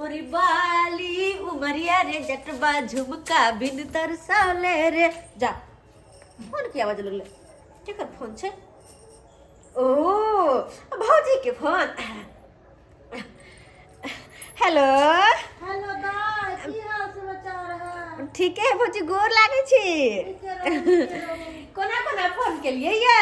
मोरी बाली उमरिया रे जटबा झुमका बिन तरसाले रे जा फोन की आवाज लगले केकर फोन छे ओ भौजी के फोन हेलो हेलो दाई की हाल समाचार है? ठीक है भौजी गोर लागे छी कोना कोना फोन के लिए ये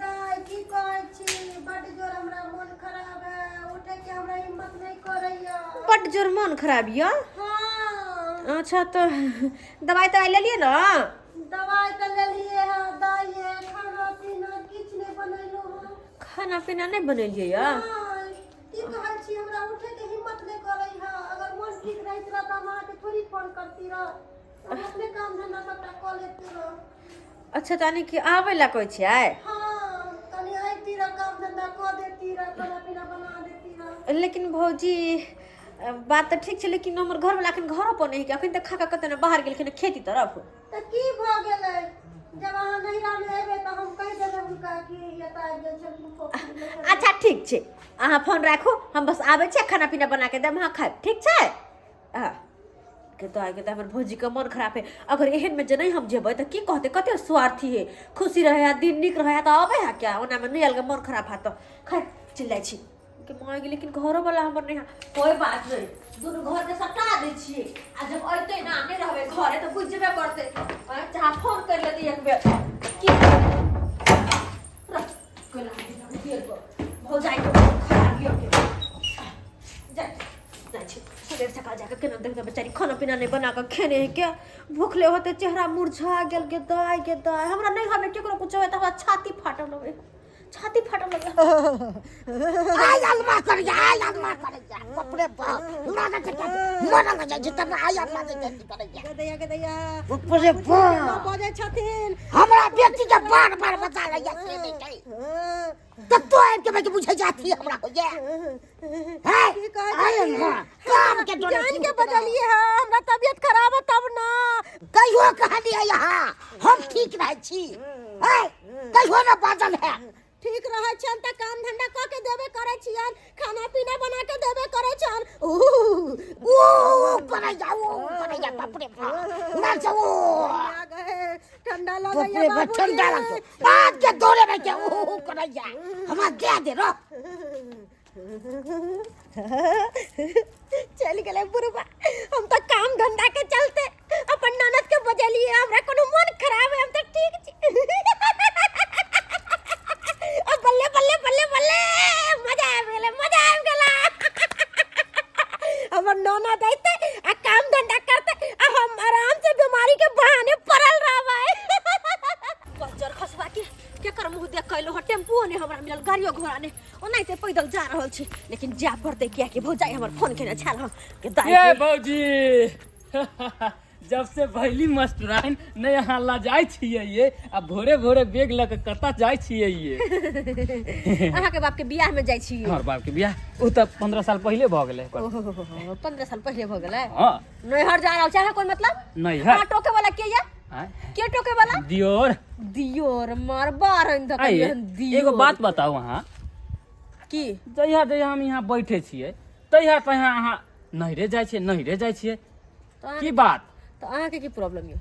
दाई की कहै छी बड जोर हमरा मन खराब है उठे के हमरा हिम्मत नहीं करैया। बड जोर मन खराब या हां अच्छा तो दवाई तो ले लिए ना दवाई तो ले लिए है दाई है खाना पीना किछ नहीं बनैलो है खाना पीना नहीं बनेलिए या की कहै छी हमरा उठे के हिम्मत नहीं करै है अगर मन ठीक रहित रह त मां के थोड़ी फोन करती रह हम अपने काम धंधा सबटा क लेती रह। अच्छा तानी कि आवे ला कोई छै हां तनी आइती रह काम धंधा क देती रह खाना पीना बना देती रह। लेकिन भौजी बात तो ठीक है लेकिन हमर घर वाला अखन घरो पर नहीं अखन तक खाका कते बाहर गेलखिन खेती तरफ त की भ गेलै जब अहाँ नहिरा में एबे त हम कह देबै उनका कि एता आबि गेल छै तुमको। अच्छा ठीक छै अहाँ फोन राखू हम बस आबै छै खाना पीना बना के देम अहाँ खाए ठीक छै हां के तो आगे हमर भौजी के मन खराब है अगर एहन में जे नहीं हम जेबै त की कहते कते स्वार्थी है खुशी रहे दिन निक रहे त आबे है क्या ओना में नहीं अलग मन खराब है तो खाए चल जाय छी के मां गेल लेकिन घरो वाला हमर नहीं कोई बात नहीं दोनों घर के सटा दे छिए आ जब अइते ना नहीं रहबे घरे तो बुझबे करते चाहे फोन कर लेती एक बेर की कोला देर को हो जाए खराब हो के जा छी सवेर सकाल जाकर केना देखते बेचारी खाना पीना नहीं बना कर खेने है क्या भूखले होते चेहरा मुरझा गेल के दाई हमरा नहीं हमें केकरो कुछ होय त हमरा छाती फाटल लगे आई अल्लाह कर जा कपड़े बाप लाना के मना न जा जितना आई अल्लाह के दैया ऊपरे बाप बजे छथिन हमरा बेटी के बार बता रही है से नहीं कही तब तो आके मैं बुझे जाती है हमरा को ये है की कहै आई ना काम के जोड़े जान के बदलिए है हमरा तबीयत खराब है तब ना कहियो कहली है यहाँ हम ठीक रहे छी है कहियो ना बाजल है ठीक रहे छन त काम धंधा क के देबे करे छियन खाना पीना बना के देबे करे छन ओ पर जा बाप रे बाप ना जाओ ठंडा लगे बाप रे बाप ठंडा लगे बात के दौरे में क्या ओ कर जा हम दे दे रो चल गेले बुरबा हम तो काम धंधा के चलते अपन ननद के बजलिए हमरा कोनो मन खराब है हम तो ठीक छी बल्ले बल्ले बल्ले बल्ले मजा आ गेला हमर नोना दैते आ काम धंधा करते आ हम आराम से बीमारी के बहाने पड़ल रहबै बजर खसवा के कर मुंह देख कैलो ह टेम्पू ने हमरा मिलल गाड़ियो घोड़ा ने ओनाइते पैदल जा रहल छी लेकिन जा पड़ते किया के भौजाई हमर फोन केने छल हम के दाई ये भौजी जब से पहली मास्टराइन ने यहाँ ला जाय छियै ये आ भोरे भोरे बैग ल के कता जाय छियै ये अहाँ के बाप के बियाह में जाय छी हमर बाप के बियाह उ त 15 साल पहले भ गेलै 15 साल पहले भ गेलै हां नैहर जा रहल छै कोई मतलब नहीं है टोके वाला के या के टोके वाला दियोर मार बारन द दियोर एगो बात बताओ अहाँ की जहिया हम यहाँ बैठे छियै तहिया अहाँ नहिरे जाइ छियै की बात तो अहाँ के की प्रॉब्लम है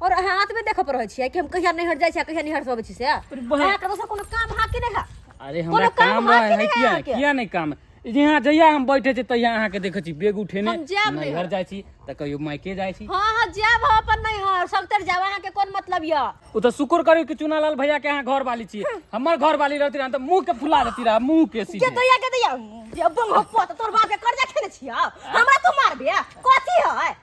और हाथ में देखब रह छियै कि हम कहिया नैहर जाइ छी कहिया नैहर से अबै छी से अहाँ के दोसर कोनो काम हा कि नहीं है अरे हमरा काम है किया नहीं काम यहाँ जहिया हम बैठे छी तहिया अहाँ के देखै छी बैग उठेने नैहर जाइ छी त कहियो मायके जाइ छी हां जाब अपन नैहर सबतर जाब अहाँ के कोन मतलब य उ त शुक्र करियो कि चुनालाल भैया के अहाँ घर वाली छी हमर घर वाली रहती रह त मुंह के फुला देती रह मुंह के सीधे के दैया जब हप्पो त तोर बाप के कर्जा खेने छिया हमरा तू मारबे कथी है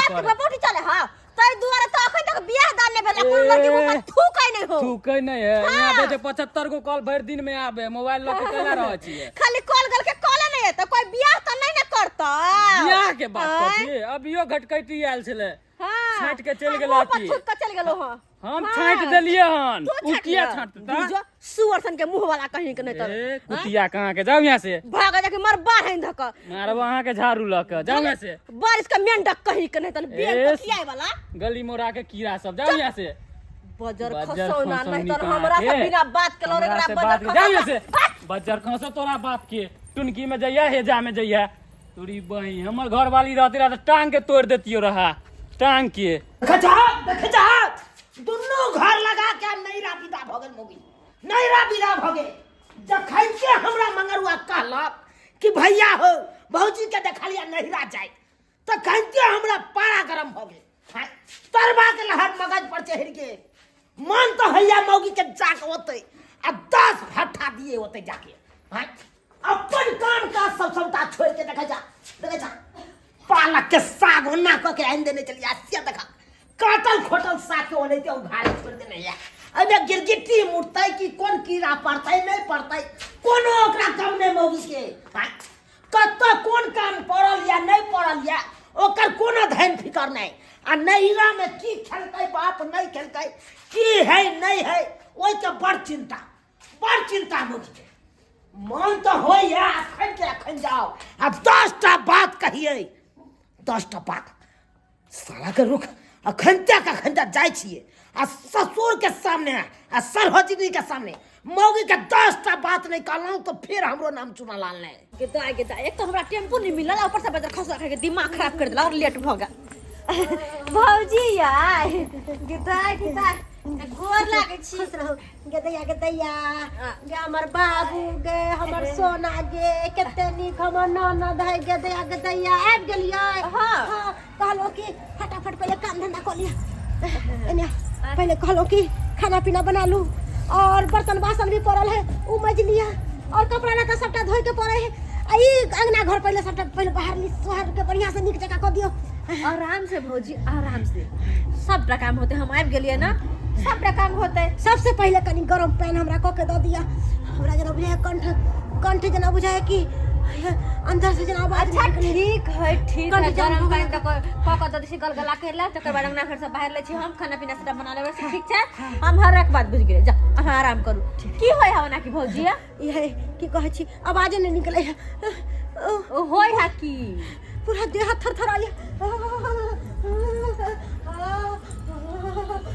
बात में बोटी चले हां तै दुआरे त अखन तक बियाह दान ने भेला कोन लड़की मुंह थूकै नहीं हो थूकै नहीं है यहाँ पे जे 75 गो कॉल भर दिन में आबे मोबाइल ल के केला रह छिए खाली कॉल गल के कॉल नहीं है त कोई बियाह त नहीं न करता बियाह के बात कथी अभियो घटकैटी आयल छले छाट के चल गेला की छुट के चल गेलो हां हम छाट देलिए हन उ किया छाटता सुअरसन के मुंह वाला कहीं के नहीं त कुतिया कहां के जाओ यहां से भाग जा के मर बाहर धक मारब अहाँ के झाड़ू ल के जाओ यहां से बारिश का मेंढक कहीं के नहीं त बेल किया वाला गली मोरा के कीड़ा सब जाओ यहां से बजर खसौना नहीं त हमरा से बिना बात के लोरे बजर जाओ यहां से बजर खसो तोरा बाप के टुनकी में जइया हेजा में जइया तोरी बही हमर घर वाली रहती रहा तो टांग के तोड़ देती रहा टांग के देखा दुनू घर लगा के नैरा विदा भ गेल मोगी नैरा विदा भ गेल जखन के हमरा मंगरुआ कहलक कि भैया हो भौजी के देखलिया नैरा जाए तो कहते हमरा पारा गरम भ गेल तरबा के लहर मगज पर चढ़ गेल मन तो हैया मौगी के जाके ओते आ 10 भट्ठा दिए ओते जाके अपन काम का सबटा छोड़ के देखा जा पालक के साग ओना क के आन देने चलिया से देखा काटल खोटल साग के ओनैते उघाड़े छोड़ देने या अबे गिरगिट्टी मुड़तै कि कोन कीड़ा पड़तै नहीं पड़तै कोनो ओकरा कम नहीं मौगी के कत्तो कोन काम पड़ल या नहीं पड़ल या ओकर कोनो ध्यान फिकर नहीं आ नैरा में की खेलकै बाप नहीं खेलकै की है नहीं है ओइ के बड़ चिंता मौगी के मन तो हो या अखन जाओ अब 10टा बात कहिए 10टा बात साला के रुख अखंता जाय छिए आ ससुर के सामने आ सरहजनी के सामने मौगी के 10टा बात नहीं कहलौं तो फिर हमरो नाम चुना लाल नहीं गेदा एक तो हमरा टेम्पू नहीं मिलल ऊपर से बदर खसवा के दिमाग खराब कर देला और लेट भ गया भौजी यार गेदा गोर लागे छी खुश रहो गेदैया गे हमर बाबू गे हमर सोना गे कते नीक हमर ननद है गेदैया आबि गेलियै हां कहलो कि फटाफट पहले काम धंधा कर लिया एने पहले कहलो कि खाना पीना बना लूं और बर्तन बासन भी पड़ल है उ मज लिया और कपड़ा लत्ता सबटा धोइ के पड़े है आई अंगना घर पहले सबटा पहले बाहर ली सोहर के बढ़िया से नीक जगह कर दियो आराम से भौजी आराम से सबटा काम होते हम आबि गेलियै ना सबटा काम होते सबसे पहले कनी गरम पानी हमरा क के द दिया हमरा जना बुझाय कंठ जना बुझाय कि अंदर से जना आवाज अच्छा ठीक है गरम पानी तक क द दिसी गलगला कर ले तकर बाद अंगना घर से बाहर ले छी हम खाना पीना सबटा बना लेबे से ठीक छै हम हर एक बात बुझ गेल जा अहाँ आराम करू की होय हवना की भौजी ये की कहै छी आवाज नहीं निकले है ओ होय है की पूरा देह थरथराया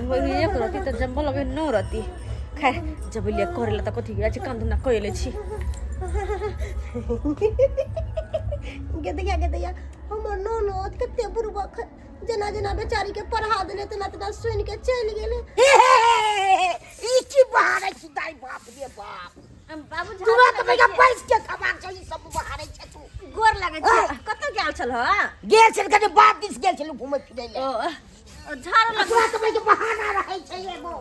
वही एक रति त जंबल लगे न रति खैर जब लिया करेला त कथि अछि काम धंधा कइले छी गेदैया हमर ननद कते बुरबक जना बेचारी के पढ़ा देले तना सुन के चल गेले ई की बहारे छी दाई बाप रे बाप बाबू तुरंत बेगा पैस के खबर छै ई सब बहारे छै तू गोर लागे छी कत गेल छल ह गेल छल कने बाप दिस गेल छल घुमै फिरै ले ओ झाड़ लग तुरंत बेगा बहाना रहै छै एगो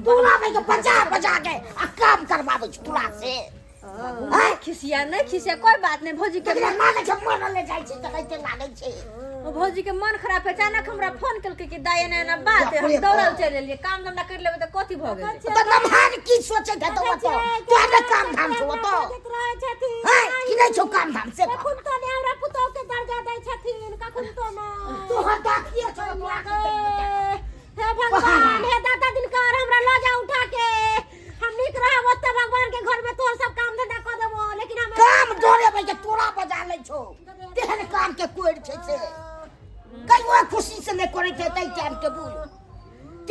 दूरा बेगा बजा के आ काम करबाबै छै तुरा से खिसिया कोई बात नहीं भौजी के माने छै मन ले जाइ छै त कहते लागे छै भौजी के मन खराब है अचानक हमरा फोन कलके कि दाई एना बात है हम दौड़ल चल एलिए काम धंधा कर लेबे त कथि भ गेल त नमहान की सोचे के तो तोरे काम धाम छौ तो है कि नहीं छौ काम धाम से कखुन तो ने हमरा पुतौ के दर्जा दै छथिन कखुन तो ना तू हटाकिए छौ हे भगवान हे दादा दिनकर हमरा ल जा उठा के हम निक रहब त भगवान के घर में तोर सब काम धंधा कर देबो लेकिन हम काम डोरे भाई के तोरा बजा ले छौ तेहन काम के कोड़ छै से कई वो खुशी से ले करे छै तई टाइम टेबुल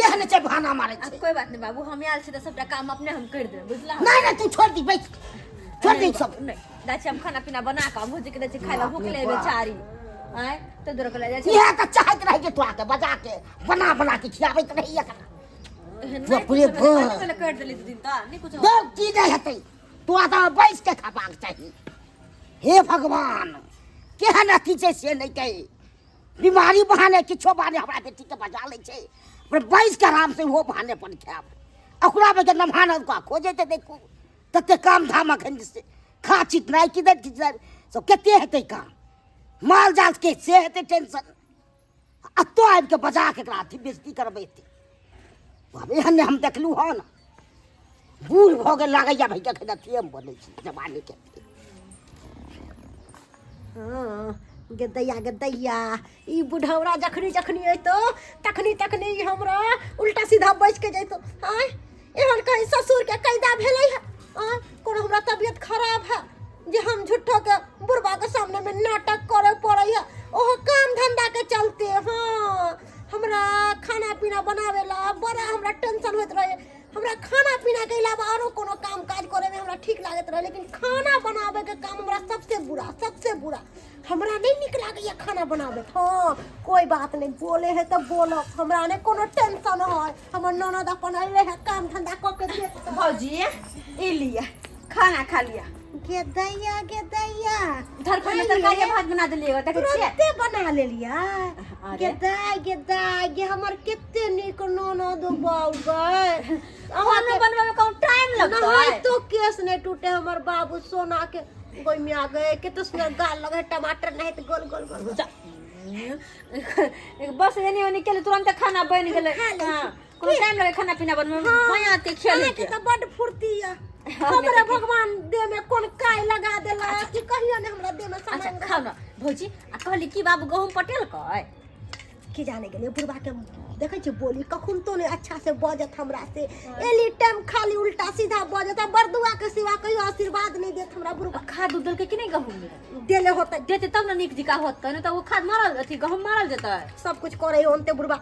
तेहन छै भाना मारे छै कोई बात नहीं बाबू हम आयल छी त सबटा काम अपने हम कर देब बुझला नहीं तू छोड़ दी बैठ छोड़ दी सब नहीं दाची हम खाना पीना बना के भौजी के दै खाइला भूख ले बेचारी आय तो दूर के ले जाइ छी इहे त चाहत रह के तोरा के बजा के बना के खियाबैत रहिए तू पूरे पहले कर देली दू दिन त नहीं कुछ दो की नहीं हेतै तू आता बैठ के खबाक चाहिए हे भगवान केहन अथी छै से नहीं कही बीमारी बहाने किछो बहाने हमरा बेटी के बजा ले छै पर बैठ के आराम से वो बहाने पर खाब ओकरा में के नमहान का खोजे ते देखू तते काम धाम अखन से खा चितना किधर सब केते हेतै काम माल जाल के से हेतै टेंशन आ तो आबि के बजा के एकरा अथी बेइज्जती करबै अब एहन हम देखलू हँ ना बूढ़ भ गेल लागैया भाई के अथिए में बनै छी जवानी के गेदैया ई बुढ़ौरा जखनी अइतो तखनी हमरा उल्टा सीधा बैठ के जइतो हां एहन कहीं ससुर के कैदा भेलै है कोनो हमरा तबियत खराब है जे हम झूठो के बुढ़बा के सामने में नाटक करे पड़ै है ओहो काम धंधा के चलते हां हमरा खाना पीना बनावे ला बड़ा हमरा टेंशन होत रहे हमरा खाना पीना के अलावा औरो कोनो काम काज करे में हमरा ठीक लागत रहे, लेकिन खाना बनावे के काम हमरा सबसे बुरा हमरा नहीं निक लागैया खाना बनावे। हाँ कोई बात नहीं, बोले है तो बोलो, हमरा ने कोनो टेंशन है। हमर ननद अपन अइले है काम धंधा क के देत। भौजी ई लिया खाना खा लिया। गे दैया धरफड़ में तरकारी भात बना देलिएगा देखे छियै। तुरंते बना ले लिया। अरे। गे हमर कित्ते निक ननद बाबू खाना बनवे में कौन टाइम लगता नहीं है? तो केस नहीं टूटे हमर बाबू सोना के गोई में आ गए कितना सुंदर गाल लगे, टमाटर नहीं तो गोल गोल गोल बस एनी ओनी के लिए तुरंत खाना बन गेले। हां कोनो टाइम लगे खाना पीना बनवे में। भैया के खेल के तो बड़ फुर्ती है। हमरा भगवान देह में कौन काय लगा देला कि कहियो ने हमरा देह में अच्छा सामान खाओ ना भौजी। आ कहली की बाबू गहूम पटेल कय की जाने के लिए बुढ़वा के देखे छी बोली कखुन तो ने अच्छा से बजत हमरा से। एली टाइम खाली उल्टा सीधा बजत, बरदुआ के सिवा कहियो आशीर्वाद नहीं देत हमरा बुढ़वा। खाद उदल के कि नहीं गहूम में देले होता देते तब ना निक जिका होता, नहीं तो वो खाद मारल अथी गहूम मारल जेता। सब कुछ करे होते बुढ़वा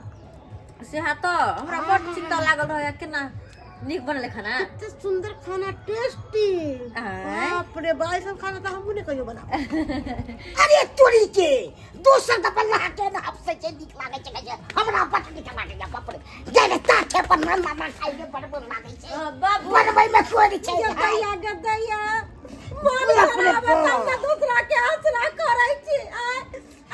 से हा तो हमरा बड़ चिंता लागल रहे केना निक बनले खाना। कितना सुंदर खाना, टेस्टी। आय। बाप रे बाई सब खाना तो हमहू ने कहियो बना। अरे तोरी के दोसर त पल्ला के ना आपसे जे निक लागे छै हमरा बट निक लागे या बाप रे जाने ताके पर मामा खाइ के बड़ बड़ लागे छै। बाबू बनबै में कोई छै गदैया मन खराब है त दूसरा के आसरा करै छी।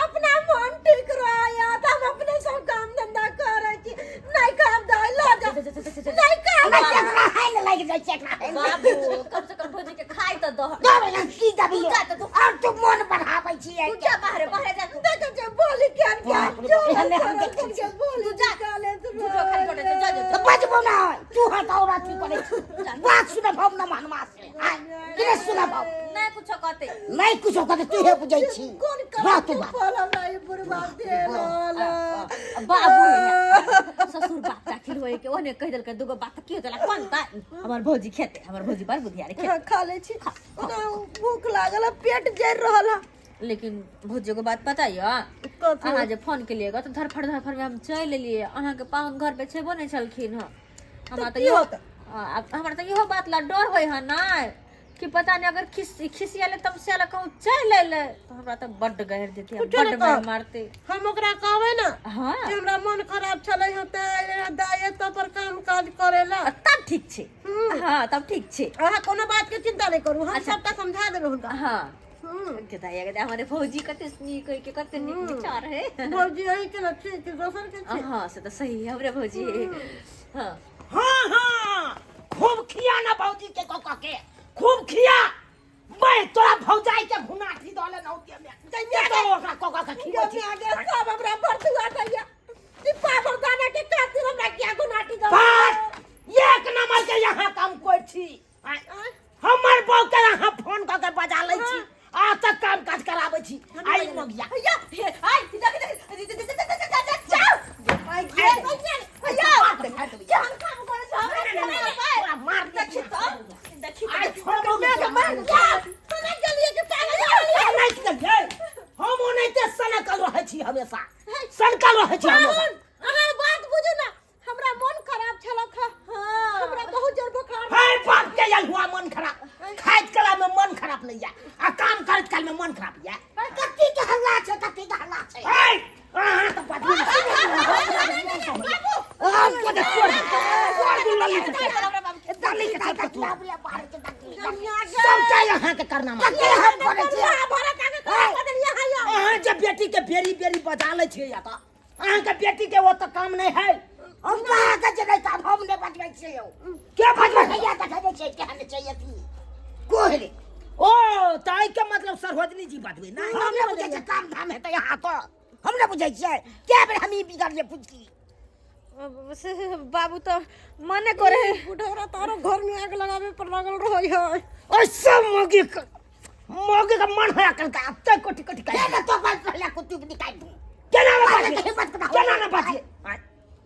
अपना मन ठीक रहया त हम अपने सब काम धंधा करै छी। नहीं काम दै ला जा नहीं काम हमरा केकरा हाल लाग जाइ छै एकरा। बाबू कम से कम भौजी के खाई तो दो। दबे की दबी और तू मन बढ़ाबै छी। तू जा बाहर जा तू देख जे बोली क्या जो बोली तू जा काले तू दूसरा खाली कोटे से जा तो बजबो ना तू हटाओ राती करे बात सुने भव न मानमा से किने सुना भव नहीं कुछ कहते नहीं कुछ कहते तू हे बुझै छी। कौन बात कर तू बात बोला नहीं बुढ़वा दे ला बाबू ससुर बात आखिर होए के ओने कह देल के दुगो बात की होतला कोन ता हमर भौजी खेते, हमर भौजी बार बुधियारे खेते। खा ले छी ना भूख लागल पेट जर रहल। लेकिन भौजी को बात पता है अहाँ जे फोन के लिएगा तो धरफड़ में हम चल लिए। अहाँ के पाहुन घर पे छेबो नहीं छलखिन ह। हमरा तो इहो बात ला डर होय है ना कि पता नहीं अगर खिसियाले तब से आले कहूं चल ले तो हमरा तो बड्ड गहर देती है, बड्ड मार मारते। हम ओकरा कहबै ना हां कि हमरा मन खराब चलै हते दाए तो पर काम काज करेला तब ठीक छे। हां तब ठीक छे। अहाँ कोनो बात के चिंता नहीं करू, हम सबटा समझा देबे हुनका। हां के दाया के हमारे भौजी कते नीक है के कते नीक विचार है। भौजी यही के ना ठीक है दोसर के ठीक। हां से तो सही है हमरे भौजी। हां हां हां खूब खिया ना भौजी के कोका के खूब खिया। मैं तोरा भौजाई के घुनाठी दले नौतिया में जइया तो ओकरा कोका के खिया छी। आगे सब हमरा बरदुआ दैया ई पागल दाना के खातिर हमरा क्या गुनाटी दो। बात एक नंबर के यहाँ काम कोइ छी। हमर बहू के यहाँ फोन क के बजा लै छी आ तक काम काज कराबै छी। आई नगिया भैया आई जाओ आई भैया क्या काम करे छ मार देखि तो देखि आई छोड़ो मैं के मार जा तने के लिए के पागल नहीं के गए हम ओनैते सनकल रहै छी हमेशा सनकल रहै छी हमेशा। अहाँ बात बुझू ना हमरा मन खराब छलक। हां हमरा बहुत जोर बुखार हाय बाप के यार हुआ मन खराब खाइत कला में मन खराब नहीं है आ काम करत काल में मन खराब है। कत्ती के हल्ला छै कत्ती के हल्ला छै। हाय हां तो बात बाबू हम को दे छोड़ दू लल्ली के दाली के दाल तू सब का यहाँ के करना मार हम करे छी भरा का के यहाँ आया। अहाँ जब बेटी के बेरी बेरी बजा ले छै या त अहाँ के बेटी के वो तो काम नहीं है। हम कहा के जे नहीं काम हम नहीं बजबै छी के बजबै है या देखाबे छै के हने चाहिए थी कोहले ओ ताई के मतलब सरहोजनी जी बजबै ना हमने बुझै छै काम धाम है त यहाँ तो हमने बुझै छै के बेर हम ई बिगड़ जे पूछी। बाबू तो मने करे बुढ़ौरा तारो घर में आग लगावे पर लगल रहै है। और सब मोगी का मन होया करता अब तक कोटी कोटी का ना तो बात पहले कुत्ती की निकाल दूं केना ना बाजे केना ना बाजे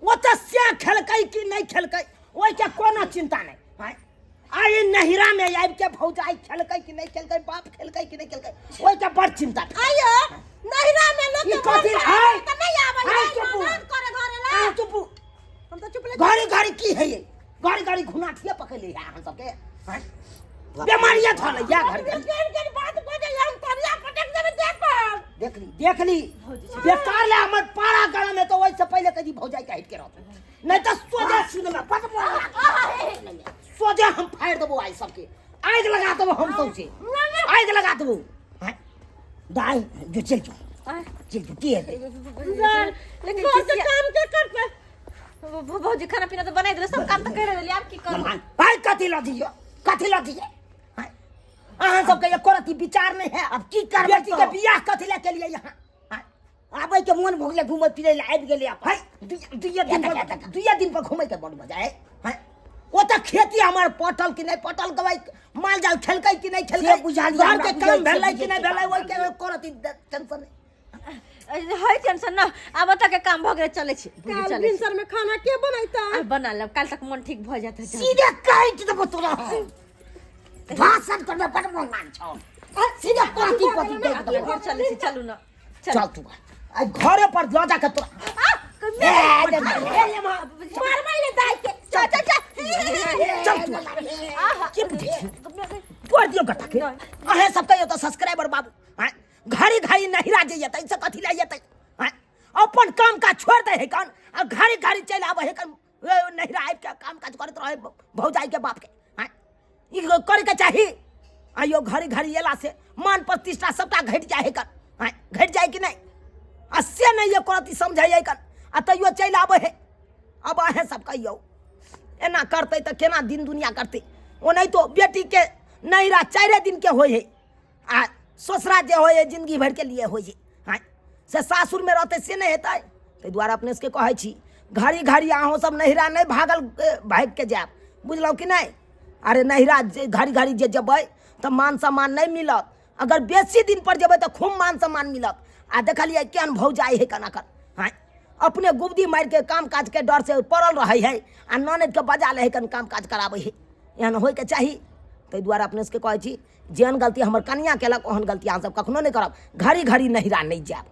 वो तो से खेलकै कि नहीं खेलकै ओइ के कोनो चिंता नहीं। आई नहिरा में आइब के भौजाई खेलकै कि नहीं खेलकै बाप खेलकै कि नहीं खेलकै ओइ के बड़ चिंता। आयो नहिरा में लोग ई कथि है त नहीं आबै है चुप मदद करे घरे ला। चुप हम तो चुप ले घड़ी घड़ी की है ये गाड़ी गाड़ी घुनाठिया पकड़ ले हम सबके हैं? बीमारियां थल या घर के बात बोले हम तरिया पटक देबे देख ली बेकार ले हमर पारा गला में तो वैसे पहले कदी भौजाई का हिट के रहत नहीं तो सोजा सीने में पट सोजा हम फाड़ देबो आई सबके आग लगा देबो हम सबसे आग लगा देबो हैं? दाई जो चल चल की है लेकिन कैसे काम के कर पे भौजी खाना पीना तो बनाई दे सब काम तो कर देली आप की करू भाई कथी ला दिए अहाँ सबके एक रति विचार नहीं है अब की करबे बेटी के बियाह कथी ला के लिए यहाँ आबै के मन भोगले घूमे फिरे ला आबि गेले आप है दुइया दिन पर घूमे के बड़ मजा है ओ त खेती हमार पटल कि नहीं पटल गवाई माल जाल खेलकै कि नहीं खेलकै बुझा लिया घर के काम भेलै कि नहीं भेलै ओइ के करती टेंशन है टेंशन ना अब तक के काम भगरे चले छी काल भिनसर में खाना के बनाइता बना लब काल तक मन ठीक भ जात है सीधे काट देबो तोरा भाषण करबे बड़ मन मान छौ सीधे पाती पाती दे दे घर चले छी चलू ना चल तू आई घरे पर ल जा के तोरा मार माइले दाई के चल तू कर दियो गटा के अहे सब कहियो तो सब्सक्राइबर बाबू हैं घड़ी घड़ी नहीं राजे जतै से कथि ला जतै हैं अपन काम का छोड़ दे है कान आ घड़ी घड़ी चल आबे है कान नहीं रह के काम काज करत रहे भौजाई के बाप के हैं ई करे के चाही आयो घड़ी घड़ी एला से मान प्रतिष्ठा सबटा घट जाए है कान हैं घट जाए कि नहीं आ से नहीं ये करती समझाई कान आ तैयो चल आबे है अब अहे सब कहियो एना करते तो केना दिन दुनिया करते ओ नहीं तो बेटी के नहीं रह 4 दिन के होय है आ ससुरा जे होय है जिंदगी भर के लिए होय है हां से सासुर में रहते से नहीं हेतै तै द्वारा अपने से कहै छी घड़ी घड़ी अहो सब नहिरा नहीं भागल भाग के जाब बुझलौ कि नहीं अरे नहिरा घड़ी घड़ी जे जबै तो मान सम्मान नहीं मिलत अगर बेसी दिन पर जबै तो खूब मान सम्मान मिलत आ देखलिए केहन भौजाई है कना कर हां अपने गुबदी मार के काम काज के डर से पड़ल रहे है आ ननद के बजा ले कन काम काज कराबै है एहन होय के चाही तै द्वारा अपने से कहै छी जेहन गलती हमर कनिया केलक ओहन गलती अहाँ सब कखनो नहीं करब घड़ी घड़ी नहिरा नहीं जाब